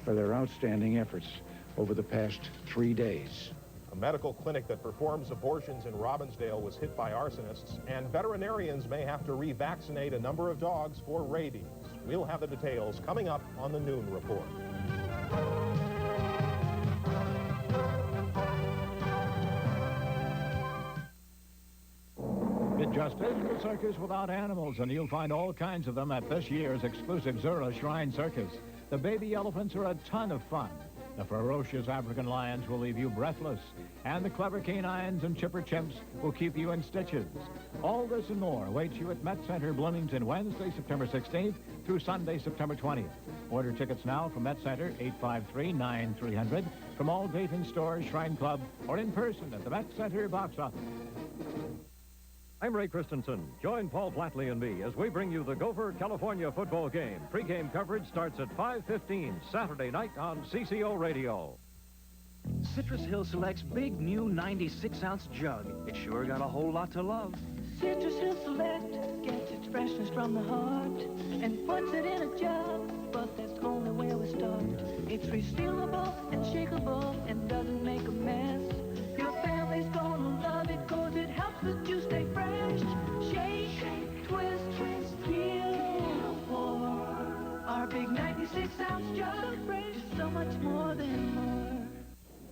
for their outstanding efforts over the past 3 days. A medical clinic that performs abortions in Robbinsdale was hit by arsonists, and veterinarians may have to revaccinate a number of dogs for rabies. We'll have the details coming up on the Noon Report. It just isn't a circus without animals, and you'll find all kinds of them at this year's exclusive Zura Shrine Circus. The baby elephants are a ton of fun. The ferocious African lions will leave you breathless, and the clever canines and chipper chimps will keep you in stitches. All this and more awaits you at Met Center, Bloomington, Wednesday, September 16th through Sunday, September 20th. Order tickets now from Met Center, 853-9300, from all Dayton stores, Shrine Club, or in person at the Met Center box office. I'm Ray Christensen. Join Paul Flatley and me as we bring you the Gopher California football game. Pre-game coverage starts at 5:15 Saturday night on CCO Radio. Citrus Hill Select's big new 96-ounce jug. It sure got a whole lot to love. Citrus Hill Select gets its freshness from the heart and puts it in a jug, but that's only where we start. It's resealable and shakeable and doesn't make a mess. Your family's gonna love it cause it helps the juice stay fresh. Shake, twist, peel for our big 96-ounce jug. Fresh, so much more than more.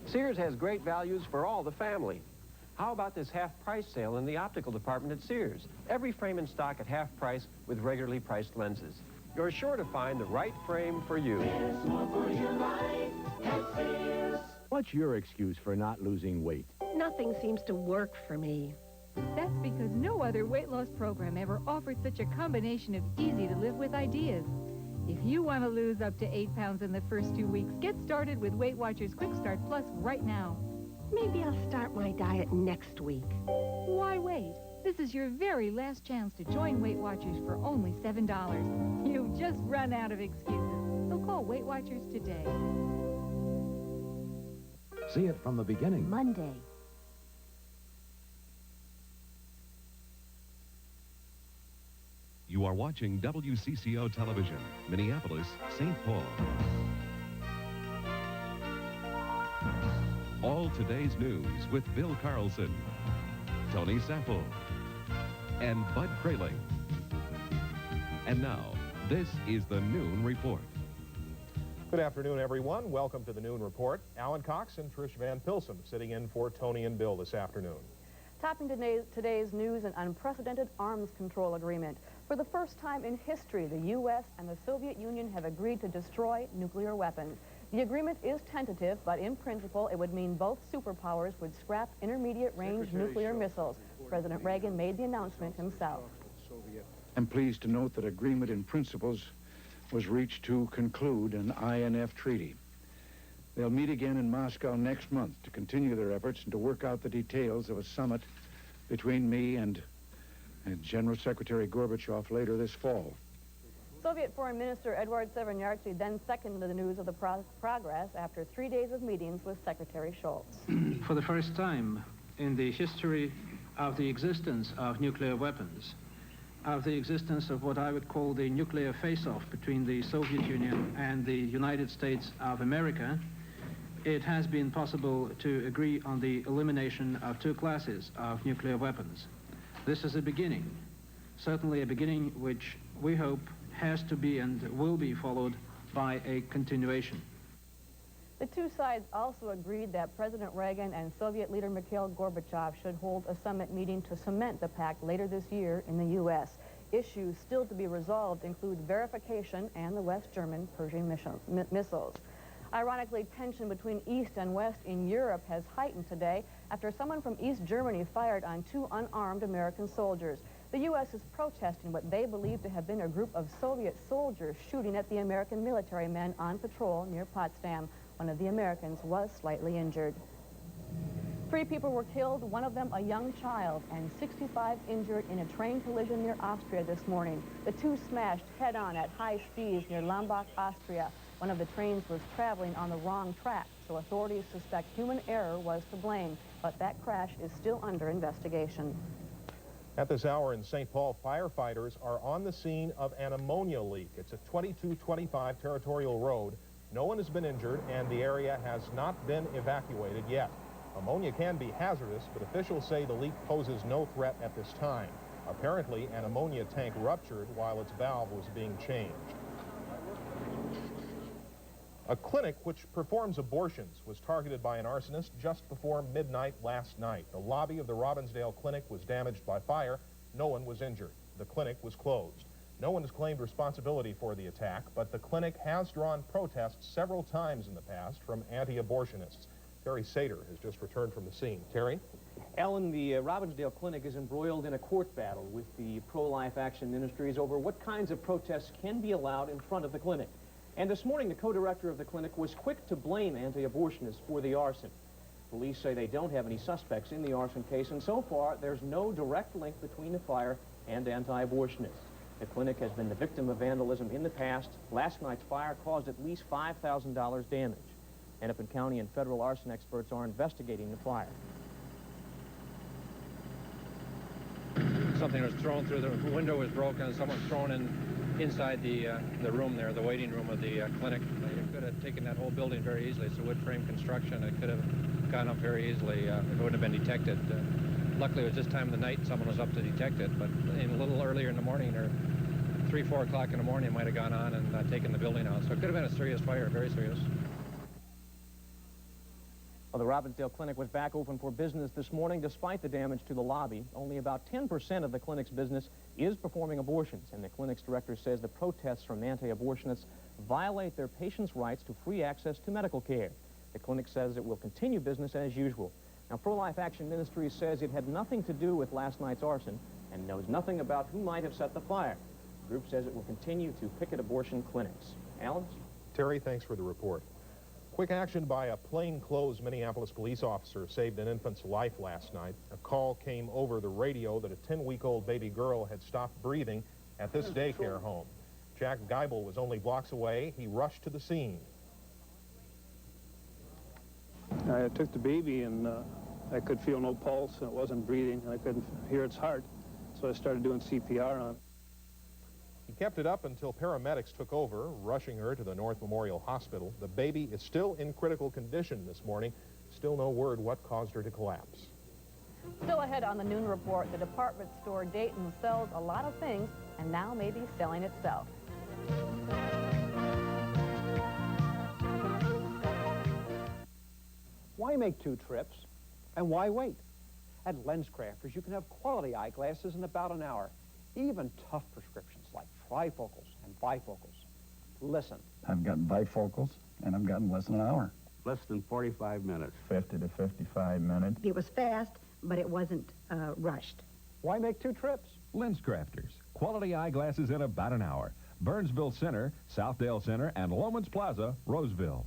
Sears has great values for all the family. How about this half-price sale in the optical department at Sears? Every frame in stock at half price with regularly priced lenses. You're sure to find the right frame for you. There's more for your life at Sears. What's your excuse for not losing weight? Nothing seems to work for me. That's because no other weight loss program ever offered such a combination of easy-to-live-with ideas. If you want to lose up to 8 pounds in the first 2 weeks, get started with Weight Watchers Quick Start Plus right now. Maybe I'll start my diet next week. Why wait? This is your very last chance to join Weight Watchers for only $7. You've just run out of excuses. So call Weight Watchers today. See it from the beginning. Monday. You are watching WCCO Television, Minneapolis, St. Paul. All today's news with Bill Carlson, Tony Sample, and Bud Kraling. And now, this is the Noon Report. Good afternoon, everyone. Welcome to the Noon Report. Alan Cox and Trish Van Pilsen sitting in for Tony and Bill this afternoon. Topping today's news, an unprecedented arms control agreement. For the first time in history, the U.S. and the Soviet Union have agreed to destroy nuclear weapons. The agreement is tentative, but in principle, it would mean both superpowers would scrap intermediate-range nuclear missiles. President Reagan made the announcement himself. I'm pleased to note that agreement in principles was reached to conclude an INF treaty. They'll meet again in Moscow next month to continue their efforts and to work out the details of a summit between me and General Secretary Gorbachev later this fall. Soviet Foreign Minister Eduard Severnyarsky then seconded the news of the progress after 3 days of meetings with Secretary Schultz. For the first time in the history of the existence of nuclear weapons, of the existence of what I would call the nuclear face-off between the Soviet Union and the United States of America, it has been possible to agree on the elimination of 2 classes of nuclear weapons. This is a beginning, certainly a beginning which we hope has to be and will be followed by a continuation. The two sides also agreed that President Reagan and Soviet leader Mikhail Gorbachev should hold a summit meeting to cement the pact later this year in the U.S. Issues still to be resolved include verification and the West German Pershing missiles. Ironically, tension between East and West in Europe has heightened today after someone from East Germany fired on 2 unarmed American soldiers. The U.S. is protesting what they believe to have been a group of Soviet soldiers shooting at the American military men on patrol near Potsdam. One of the Americans was slightly injured. 3 people were killed, one of them a young child, and 65 injured in a train collision near Austria this morning. The 2 smashed head-on at high speeds near Lambach, Austria. One of the trains was traveling on the wrong track, so authorities suspect human error was to blame, but that crash is still under investigation. At this hour in St. Paul, firefighters are on the scene of an ammonia leak. It's at 2225 Territorial Road. No one has been injured, and the area has not been evacuated yet. Ammonia can be hazardous, but officials say the leak poses no threat at this time. Apparently, an ammonia tank ruptured while its valve was being changed. A clinic which performs abortions was targeted by an arsonist just before midnight last night. The lobby of the Robbinsdale clinic was damaged by fire. No one was injured. The clinic was closed. No one has claimed responsibility for the attack, but the clinic has drawn protests several times in the past from anti-abortionists. Terry Sater has just returned from the scene. Terry? Ellen, the Robbinsdale Clinic is embroiled in a court battle with the pro-life action ministries over what kinds of protests can be allowed in front of the clinic. And this morning, the co-director of the clinic was quick to blame anti-abortionists for the arson. Police say they don't have any suspects in the arson case, and so far, there's no direct link between the fire and anti-abortionists. The clinic has been the victim of vandalism in the past. Last night's fire caused at least $5,000 damage. Hennepin County and federal arson experts are investigating the fire. Something was thrown through, the window was broken, someone was thrown inside the room there, the waiting room of the clinic. It could have taken that whole building very easily. It's a wood frame construction. It could have gone up very easily if it wouldn't have been detected. Luckily, it was this time of the night someone was up to detect it, but a little earlier in the morning, or 3, 4 o'clock in the morning, it might have gone on and taken the building out. So it could have been a serious fire, very serious. Well, the Robbinsdale Clinic was back open for business this morning despite the damage to the lobby. Only about 10% of the clinic's business is performing abortions, and the clinic's director says the protests from anti-abortionists violate their patients' rights to free access to medical care. The clinic says it will continue business as usual. Now, Pro-Life Action Ministries says it had nothing to do with last night's arson and knows nothing about who might have set the fire. The group says it will continue to picket abortion clinics. Alan? Terry, thanks for the report. Quick action by a plainclothes Minneapolis police officer saved an infant's life last night. A call came over the radio that a 10-week-old baby girl had stopped breathing at this daycare home. Jack Geibel was only blocks away. He rushed to the scene. I took the baby, and I could feel no pulse, and it wasn't breathing, and I couldn't hear its heart, so I started doing CPR on it. He kept it up until paramedics took over, rushing her to the North Memorial Hospital. The baby is still in critical condition this morning. Still no word what caused her to collapse. Still ahead on the Noon Report, the department store Dayton sells a lot of things and now may be selling itself. Why make 2 trips, and why wait? At LensCrafters, you can have quality eyeglasses in about an hour, even tough prescriptions like trifocals and bifocals. Listen. I've gotten bifocals, and I've gotten less than an hour. Less than 45 minutes. 50 to 55 minutes. It was fast, but it wasn't rushed. Why make 2 trips? LensCrafters. Quality eyeglasses in about an hour. Burnsville Center, Southdale Center, and Lomans Plaza, Roseville.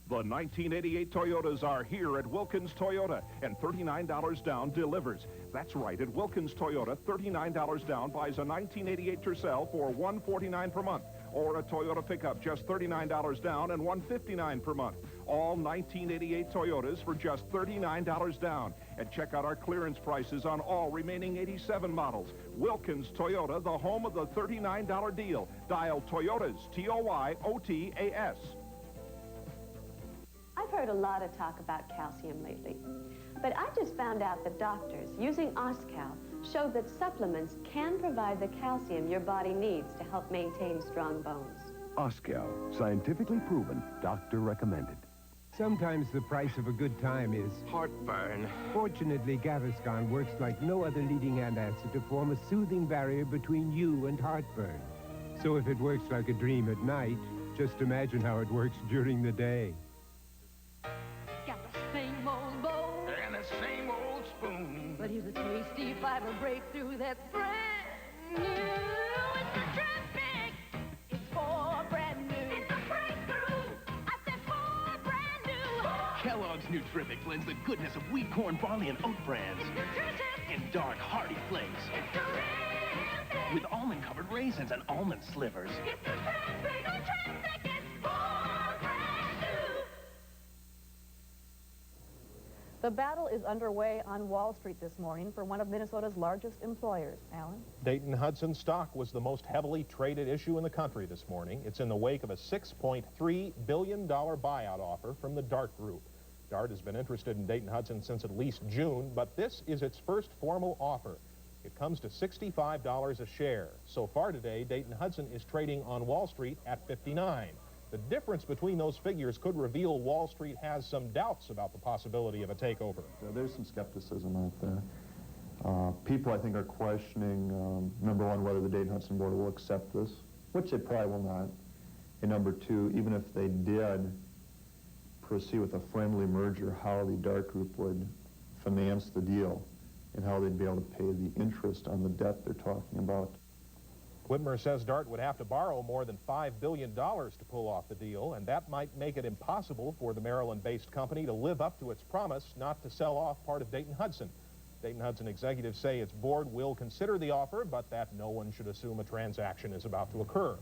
The 1988 Toyotas are here at Wilkins Toyota, and $39 down delivers. That's right, at Wilkins Toyota, $39 down buys a 1988 Tercel for $149 per month, or a Toyota pickup just $39 down and $159 per month. All 1988 Toyotas for just $39 down. And check out our clearance prices on all remaining 87 models. Wilkins Toyota, the home of the $39 deal. Dial Toyotas, T-O-Y-O-T-A-S. I've heard a lot of talk about calcium lately, but I just found out that doctors using Oscal show that supplements can provide the calcium your body needs to help maintain strong bones. Oscal, scientifically proven, doctor recommended. Sometimes the price of a good time is heartburn. Fortunately, Gaviscon works like no other leading antacid to form a soothing barrier between you and heartburn. So if it works like a dream at night, just imagine how it works during the day. Got the same old bowl And the same old spoon. but here's a tasty fiber breakthrough that's brand new. It's a traffic. It's for brand new. It's a breakthrough. I said for brand new. Kellogg's Nutrific blends the goodness of wheat, corn, barley, and oat brands in dark, hearty flakes. With almond-covered raisins and almond slivers. It's the traffic. It's for brand new. The battle is underway on Wall Street this morning for one of Minnesota's largest employers. Alan? Dayton-Hudson stock was the most heavily traded issue in the country this morning. It's in the wake of a $6.3 billion buyout offer from the Dart Group. Dart has been interested in Dayton-Hudson since at least June, but this is its first formal offer. It comes to $65 a share. So far today, Dayton-Hudson is trading on Wall Street at $59. The difference between those figures could reveal Wall Street has some doubts about the possibility of a takeover. There's some skepticism out there. People, I think, are questioning, number one, whether the Dayton-Hudson board will accept this, which they probably will not. And number two, even if they did proceed with a friendly merger, how the Dart Group would finance the deal and how they'd be able to pay the interest on the debt they're talking about. Whitmer says Dart would have to borrow more than $5 billion to pull off the deal, and that might make it impossible for the Maryland-based company to live up to its promise not to sell off part of Dayton-Hudson. Dayton-Hudson executives say its board will consider the offer, but that no one should assume a transaction is about to occur.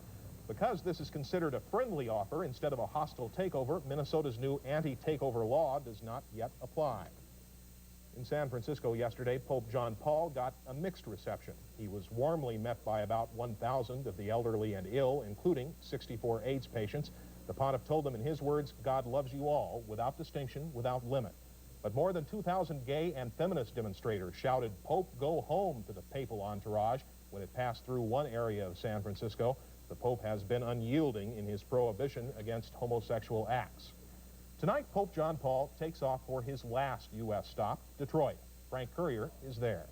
Because this is considered a friendly offer instead of a hostile takeover, Minnesota's new anti-takeover law does not yet apply. In San Francisco yesterday, Pope John Paul got a mixed reception. He was warmly met by about 1,000 of the elderly and ill, including 64 AIDS patients. The pontiff told them in his words, God loves you all, without distinction, without limit. But more than 2,000 gay and feminist demonstrators shouted, Pope, go home, to the papal entourage when it passed through one area of San Francisco. The Pope has been unyielding in his prohibition against homosexual acts. Tonight, Pope John Paul takes off for his last U.S. stop, Detroit. Frank Courier is there.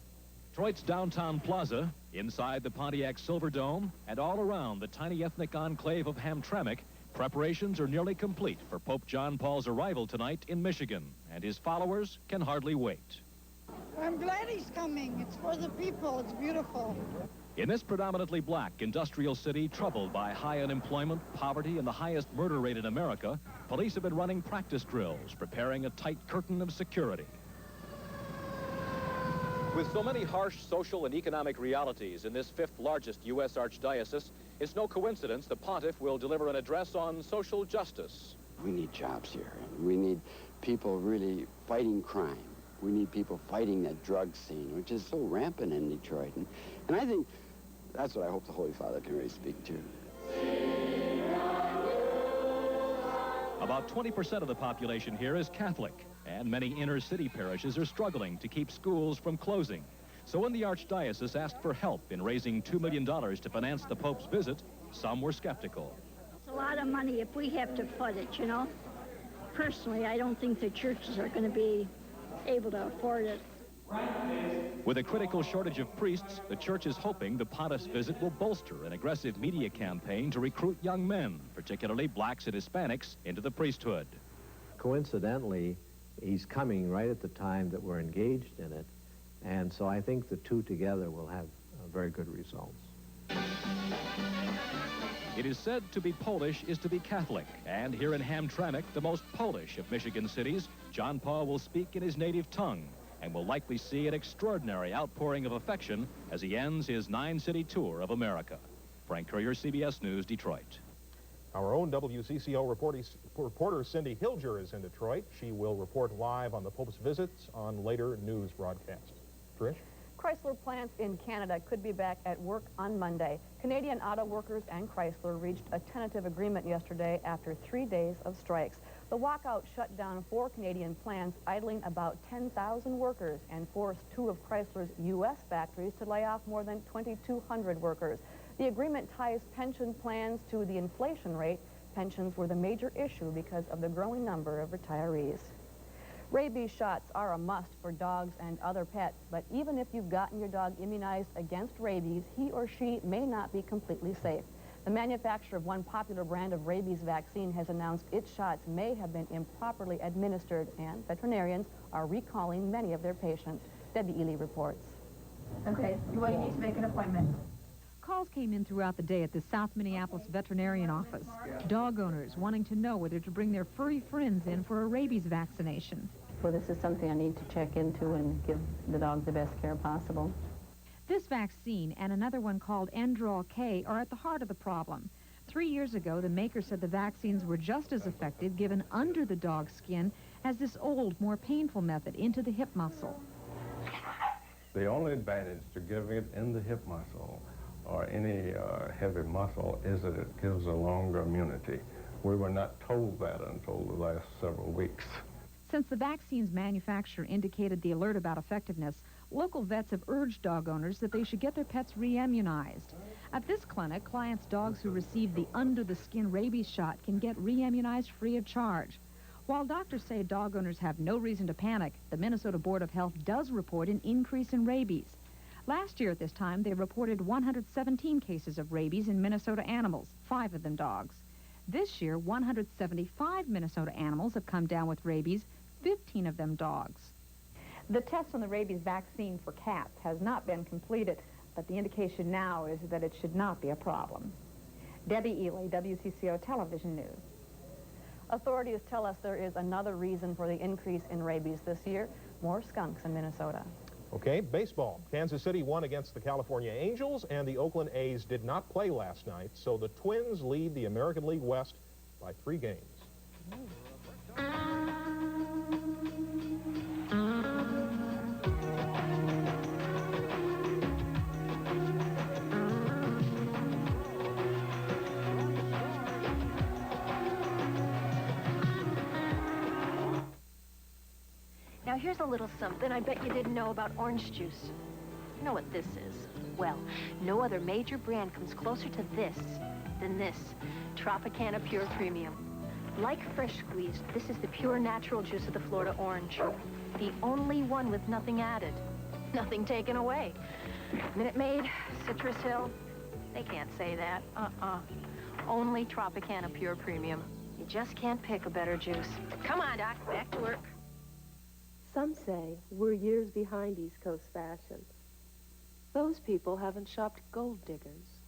Detroit's downtown plaza, inside the Pontiac Silverdome, and all around the tiny ethnic enclave of Hamtramck, preparations are nearly complete for Pope John Paul's arrival tonight in Michigan, and his followers can hardly wait. I'm glad he's coming. It's for the people. It's beautiful. In this predominantly black industrial city troubled by high unemployment, poverty, and the highest murder rate in America, police have been running practice drills, preparing a tight curtain of security. With so many harsh social and economic realities in this fifth largest U.S. archdiocese, it's no coincidence the pontiff will deliver an address on social justice. We need jobs here. We need people really fighting crime. We need people fighting that drug scene, which is so rampant in Detroit. And I think that's what I hope the Holy Father can really speak to. About 20% of the population here is Catholic, and many inner-city parishes are struggling to keep schools from closing. So when the Archdiocese asked for help in raising $2 million to finance the Pope's visit, some were skeptical. It's a lot of money if we have to foot it, you know. Personally, I don't think the churches are going to be able to afford it. With a critical shortage of priests, the church is hoping the pontiff's visit will bolster an aggressive media campaign to recruit young men, particularly blacks and Hispanics, into the priesthood. Coincidentally, he's coming right at the time that we're engaged in it, and so I think the two together will have very good results. It is said to be Polish is to be Catholic, and here in Hamtramck, the most Polish of Michigan cities, John Paul will speak in his native tongue and will likely see an extraordinary outpouring of affection as he ends his 9-city tour of America. Frank Courier, CBS News, Detroit. Our own WCCO reporter Cindy Hilger is in Detroit. She will report live on the Pope's visits on later news broadcasts. Trish? Chrysler plants in Canada could be back at work on Monday. Canadian auto workers and Chrysler reached a tentative agreement yesterday after 3 days of strikes. The walkout shut down 4 Canadian plants, idling about 10,000 workers, and forced 2 of Chrysler's U.S. factories to lay off more than 2,200 workers. The agreement ties pension plans to the inflation rate. Pensions were the major issue because of the growing number of retirees. Rabies shots are a must for dogs and other pets, but even if you've gotten your dog immunized against rabies, he or she may not be completely safe. The manufacturer of one popular brand of rabies vaccine has announced its shots may have been improperly administered, and veterinarians are recalling many of their patients. Debbie Ely reports. Okay, you need to make an appointment. Calls came in throughout the day at the South Minneapolis veterinarian office. Dog owners wanting to know whether to bring their furry friends in for a rabies vaccination. Well, this is something I need to check into and give the dog the best care possible. This vaccine and another one called Androl K are at the heart of the problem. 3 years ago, the maker said the vaccines were just as effective given under the dog's skin as this old, more painful method into the hip muscle. The only advantage to giving it in the hip muscle or any heavy muscle is that it gives a longer immunity. We were not told that until the last several weeks. Since the vaccine's manufacturer indicated the alert about effectiveness, local vets have urged dog owners that they should get their pets re-immunized. At this clinic, clients' dogs who receive the under-the-skin rabies shot can get re-immunized free of charge. While doctors say dog owners have no reason to panic, the Minnesota Board of Health does report an increase in rabies. Last year at this time, they reported 117 cases of rabies in Minnesota animals, 5 of them dogs. This year, 175 Minnesota animals have come down with rabies, 15 of them dogs. The test on the rabies vaccine for cats has not been completed, but the indication now is that it should not be a problem. Debbie Ely, WCCO Television News. Authorities tell us there is another reason for the increase in rabies this year: more skunks in Minnesota. Okay, baseball. Kansas City won against the California Angels, and the Oakland A's did not play last night, so the Twins lead the American League West by 3 games. Now here's a little something I bet you didn't know about orange juice. You know what this is? Well, no other major brand comes closer to this than this, Tropicana Pure Premium. Like fresh squeezed, this is the pure natural juice of the Florida orange. The only one with nothing added, nothing taken away. Minute Maid, Citrus Hill, they can't say that. Only Tropicana Pure Premium. You just can't pick a better juice. Come on, Doc, back to work. Some say we're years behind East Coast fashion. Those people haven't shopped Gold Diggers.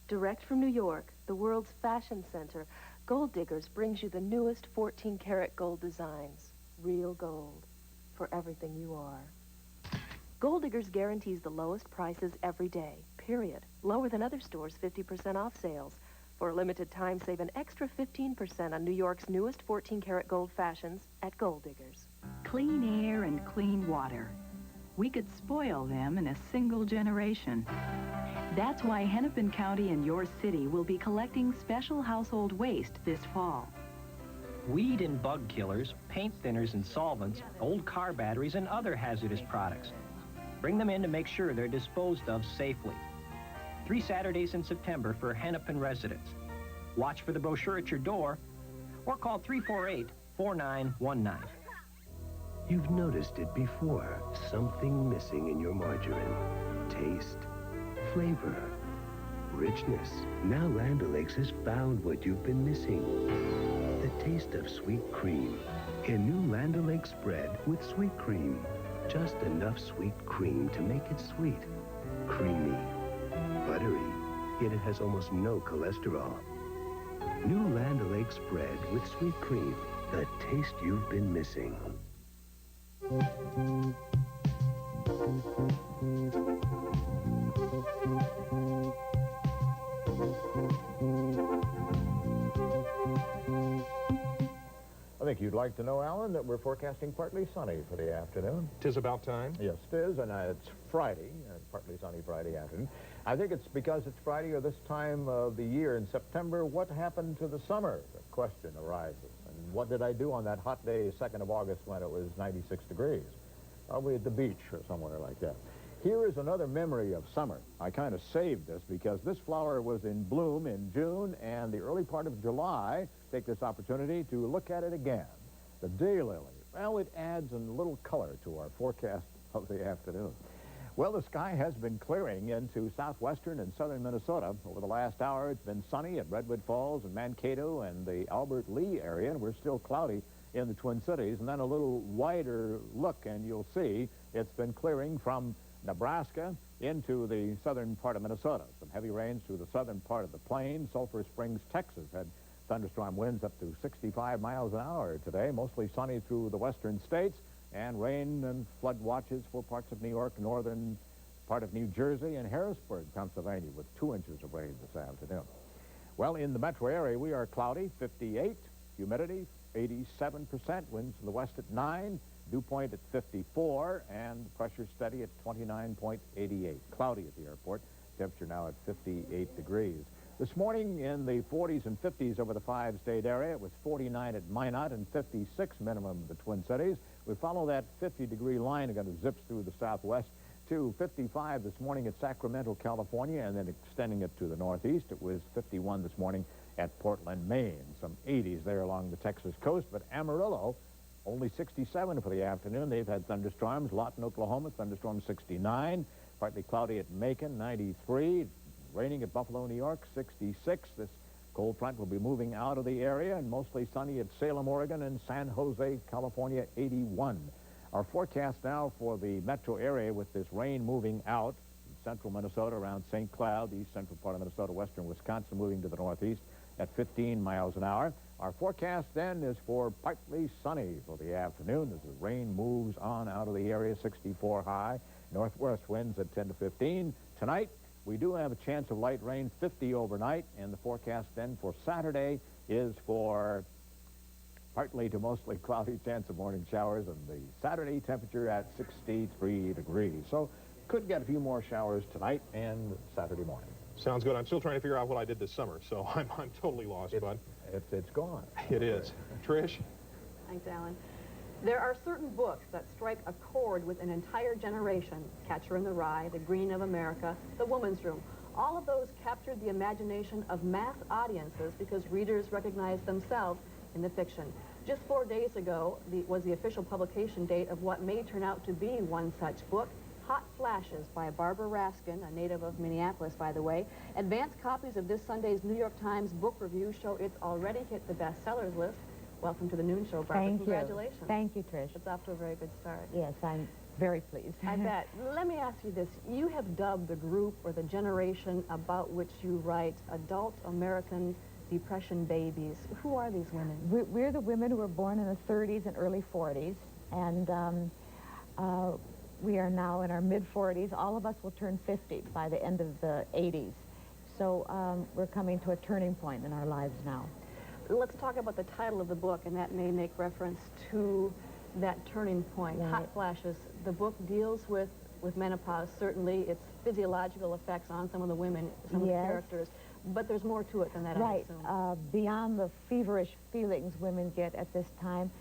Direct from New York, the world's fashion center, Gold Diggers brings you the newest 14-karat gold designs. Real gold for everything you are. Gold Diggers guarantees the lowest prices every day, period. Lower than other stores' 50% off sales. For a limited time, save an extra 15% on New York's newest 14-karat gold fashions at Gold Diggers. Clean air and clean water. We could spoil them in a single generation. That's why Hennepin County and your city will be collecting special household waste this fall. Weed and bug killers, paint thinners and solvents, old car batteries, and other hazardous products. Bring them in to make sure they're disposed of safely. 3 Saturdays in September for Hennepin residents. Watch for the brochure at your door or call 348-4919. You've noticed it before. Something missing in your margarine. Taste, flavor, richness. Now Land O'Lakes has found what you've been missing. The taste of sweet cream. In new Land O'Lakes bread with sweet cream. Just enough sweet cream to make it sweet. Creamy. Buttery, yet it has almost no cholesterol. New Land O'Lakes bread with sweet cream, the taste you've been missing. I think you'd like to know, Alan, that we're forecasting partly sunny for the afternoon. 'Tis about time. Yes, it is, and it's Friday, partly sunny Friday afternoon. I think it's because it's Friday or this time of the year in September. What happened to the summer? The question arises. And what did I do on that hot day, 2nd of August, when it was 96 degrees? Probably at the beach or somewhere like that. Here is another memory of summer. I kind of saved this because this flower was in bloom in June and the early part of July. Take this opportunity to look at it again. The daylily. Well, it adds a little color to our forecast of the afternoon. Well, the sky has been clearing into southwestern and southern Minnesota. Over the last hour, it's been sunny at Redwood Falls and Mankato and the Albert Lee area, and we're still cloudy in the Twin Cities. And then a little wider look, and you'll see it's been clearing from Nebraska into the southern part of Minnesota. Some heavy rains through the southern part of the plains. Sulphur Springs, Texas had thunderstorm winds up to 65 miles an hour today. Mostly sunny through the western states, and rain and flood watches for parts of New York, northern part of New Jersey, and Harrisburg, Pennsylvania, with 2 inches of rain this afternoon. Well, in the metro area, we are cloudy, 58, humidity 87%. Winds to the west at 9. Dew point at 54, and pressure steady at 29.88. Cloudy at the airport. Temperature now at 58 degrees. This morning in the 40s and 50s over the 5-state area. It was 49 at Minot and 56 minimum in the Twin Cities. We follow that 50-degree line. Again, it zips through the southwest to 55 this morning at Sacramento, California, and then extending it to the northeast. It was 51 this morning at Portland, Maine. Some 80s there along the Texas coast, but Amarillo, only 67 for the afternoon. They've had thunderstorms. Lawton, Oklahoma, thunderstorm 69. Partly cloudy at Macon, 93. Raining at Buffalo, New York, 66. This cold front will be moving out of the area, and mostly sunny at Salem, Oregon, and San Jose, California, 81. Our forecast now for the metro area with this rain moving out. Central Minnesota around St. Cloud, the east central part of Minnesota, western Wisconsin, moving to the northeast at 15 miles an hour. Our forecast then is for partly sunny for the afternoon as the rain moves on out of the area, 64 high. Northwest winds at 10 to 15. Tonight, we do have a chance of light rain, 50 overnight, and the forecast then for Saturday is for partly to mostly cloudy, chance of morning showers, and the Saturday temperature at 63 degrees. So could get a few more showers tonight and Saturday morning. Sounds good. I'm still trying to figure out what I did this summer, so I'm totally lost, bud. It's gone. It is. Trish? Thanks, Alan. There are certain books that strike a chord with an entire generation. Catcher in the Rye, The Green of America, The Woman's Room. All of those captured the imagination of mass audiences because readers recognized themselves in the fiction. Just 4 days ago was the official publication date of what may turn out to be one such book, Hot Flashes by Barbara Raskin, a native of Minneapolis, by the way. Advanced copies of this Sunday's New York Times book review show it's already hit the bestsellers list. Welcome to the Noon Show, Barbara. Thank Congratulations. you. Thank you, Trish. It's off to a very good start. Yes, I'm very pleased. I bet. Let me ask you this. You have dubbed the group or the generation about which you write adult American Depression babies. Who are these women? We're the women who were born in the 30s and early 40s, and we are now in our mid-40s. All of us will turn 50 by the end of the 80s. So we're coming to a turning point in our lives now. Let's talk about the title of the book, and that may make reference to that turning point, Right. Hot Flashes. The book deals with menopause, certainly its physiological effects on some of the women, some of the characters, but there's more to it than that, Right. I assume. Beyond the feverish feelings women get at this time,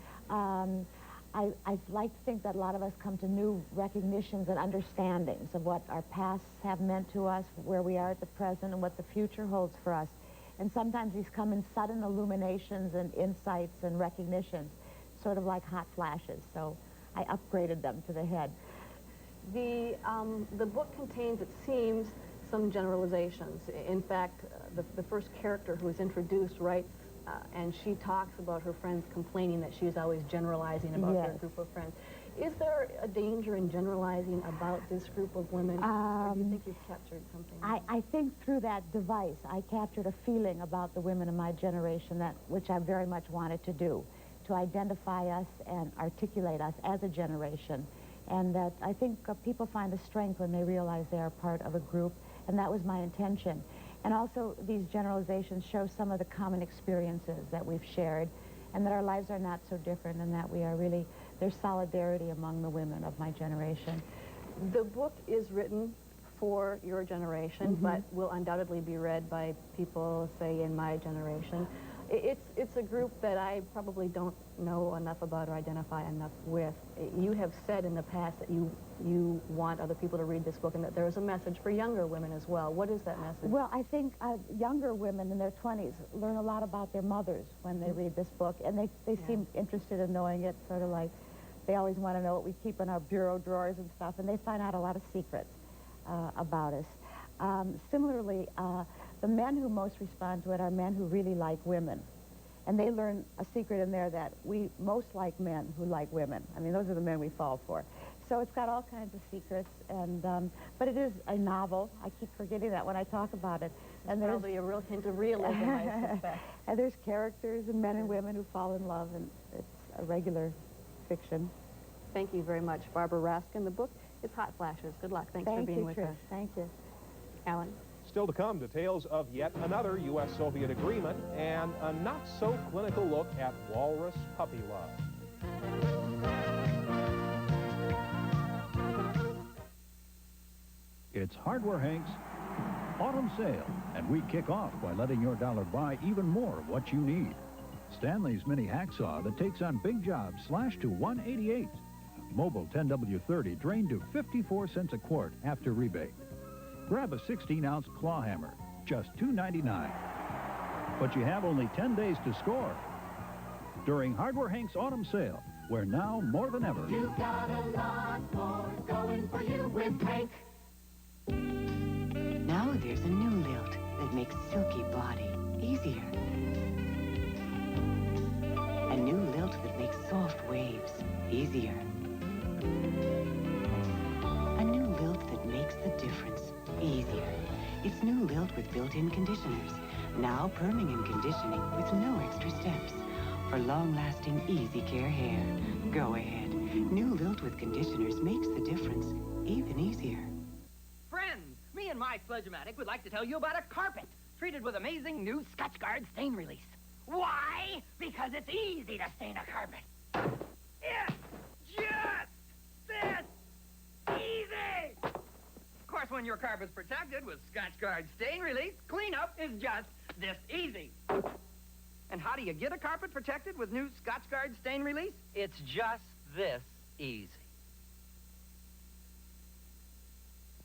I'd like to think that a lot of us come to new recognitions and understandings of what our pasts have meant to us, where we are at the present, and what the future holds for us. And sometimes these come in sudden illuminations and insights and recognitions, sort of like hot flashes. So I upgraded them to the head. The book contains, it seems, some generalizations. In fact, the first character who is introduced writes, and she talks about her friends complaining that she's always generalizing about her group of friends. Is there a danger in generalizing about this group of women? Or do you think you've captured something? I think through that device, I captured a feeling about the women of my generation, which I very much wanted to do, to identify us and articulate us as a generation. And that I think people find a strength when they realize they are part of a group, and that was my intention. And also, these generalizations show some of the common experiences that we've shared, and that our lives are not so different, and that we are really, there's solidarity among the women of my generation. The book is written for your generation, but will undoubtedly be read by people, say, in my generation. It's a group that I probably don't know enough about or identify enough with. You have said in the past that you want other people to read this book and that there is a message for younger women as well. What is that message? Well, I think younger women in their 20s learn a lot about their mothers when they read this book, and they seem interested in knowing it, sort of like they always want to know what we keep in our bureau drawers and stuff, and they find out a lot of secrets about us. Similarly, the men who most respond to it are men who really like women. And they learn a secret in there that we most like men who like women. I mean, those are the men we fall for. So it's got all kinds of secrets, and but it is a novel. I keep forgetting that when I talk about it. And there's probably a real hint of realism, I suspect. And there's characters and men and women who fall in love, and it's a regular fiction. Thank you very much, Barbara Raskin. The book is Hot Flashes. Good luck. Thanks for being with us. Thank you. Alan? Still to come, details of yet another U.S.-Soviet agreement and a not-so-clinical look at walrus puppy love. It's Hardware Hank's Autumn Sale, and we kick off by letting your dollar buy even more of what you need. Stanley's mini hacksaw that takes on big jobs slashed to $188. Mobile 10W30 drained to 54 cents a quart after rebate. Grab a 16-ounce claw hammer, just $2.99. But you have only 10 days to score. During Hardware Hank's Autumn Sale, where now more than ever... You've got a lot more going for you with Hank. Now there's a new lilt that makes silky body easier. A new lilt that makes soft waves easier. A new lilt that makes the difference easier. It's new lilt with built-in conditioners. Now perming and conditioning with no extra steps. For long-lasting, easy care hair. Go ahead. New lilt with conditioners makes the difference even easier. Friends, me and my Sledge-O-Matic would like to tell you about a carpet treated with amazing new Scotch-Guard stain release. Why? Because it's easy to stain a carpet. It's just this easy! Of course, when your carpet's protected with Scotch-Guard stain release, cleanup is just this easy. And how do you get a carpet protected with new Scotch-Guard stain release? It's just this easy.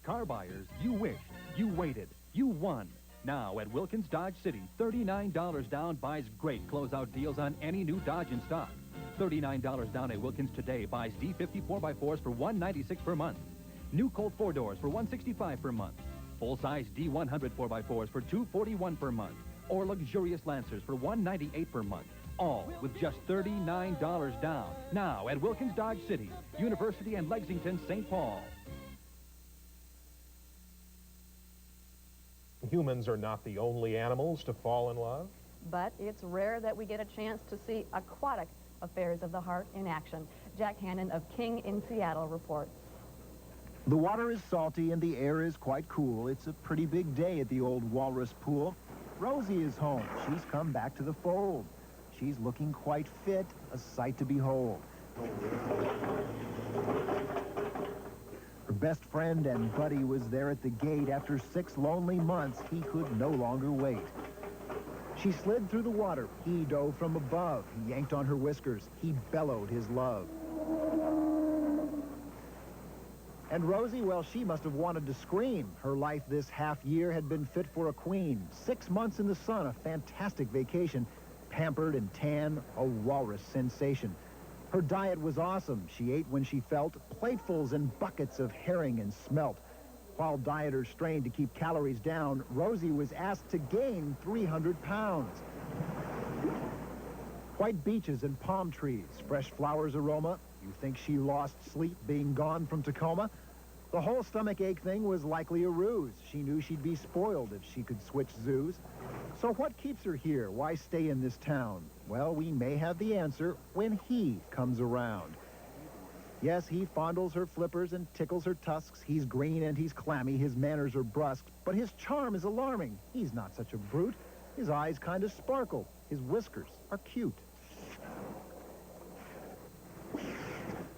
Car buyers, you wished, you waited, you won. Now at Wilkins Dodge City, $39 down buys great closeout deals on any new Dodge in stock. $39 down at Wilkins today buys D50 4x4s for $196 per month. New Colt 4-doors for $165 per month. Full-size D100 4x4s for $241 per month. Or luxurious Lancers for $198 per month. All with just $39 down. Now at Wilkins Dodge City, University and Lexington, St. Paul. Humans are not the only animals to fall in love. But it's rare that we get a chance to see aquatic affairs of the heart in action. Jack Hannon of King in Seattle reports. The water is salty and the air is quite cool. It's a pretty big day at the old Walrus pool. Rosie is home. She's come back to the fold. She's looking quite fit, a sight to behold. Her best friend and buddy was there at the gate. After 6 lonely months, he could no longer wait. She slid through the water. He dove from above. He yanked on her whiskers. He bellowed his love. And Rosie, well, she must have wanted to scream. Her life this half year had been fit for a queen. 6 months in the sun, a fantastic vacation. Pampered and tan, a walrus sensation. Her diet was awesome. She ate when she felt, platefuls and buckets of herring and smelt. While dieters strained to keep calories down, Rosie was asked to gain 300 pounds. White beaches and palm trees, fresh flowers aroma. You think she lost sleep being gone from Tacoma? The whole stomach ache thing was likely a ruse. She knew she'd be spoiled if she could switch zoos. So what keeps her here? Why stay in this town? Well, we may have the answer when he comes around. Yes, he fondles her flippers and tickles her tusks. He's green and he's clammy. His manners are brusque, but his charm is alarming. He's not such a brute. His eyes kind of sparkle. His whiskers are cute.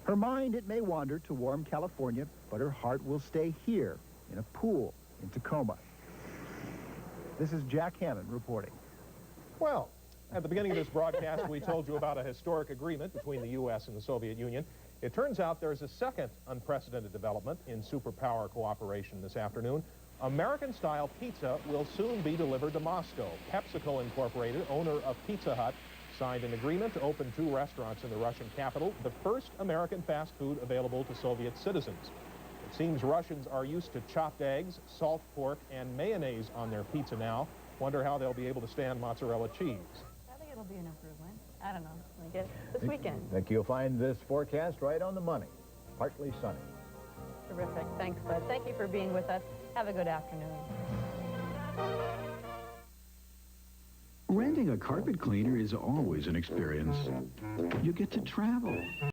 Her mind, it may wander to warm California, but her heart will stay here in a pool in Tacoma. This is Jack Hannon reporting. Well, at the beginning of this broadcast, we told you about a historic agreement between the U.S. and the Soviet Union. It turns out there's a second unprecedented development in superpower cooperation this afternoon. American-style pizza will soon be delivered to Moscow. PepsiCo Incorporated, owner of Pizza Hut, signed an agreement to open 2 restaurants in the Russian capital, the first American fast food available to Soviet citizens. It seems Russians are used to chopped eggs, salt pork, and mayonnaise on their pizza now. Wonder how they'll be able to stand mozzarella cheese. I think it'll be an improvement. I don't know. I guess this weekend. I think you'll find this forecast right on the money. Partly sunny. Terrific. Thanks, Bud. Thank you for being with us. Have a good afternoon. Renting a carpet cleaner is always an experience. You get to travel.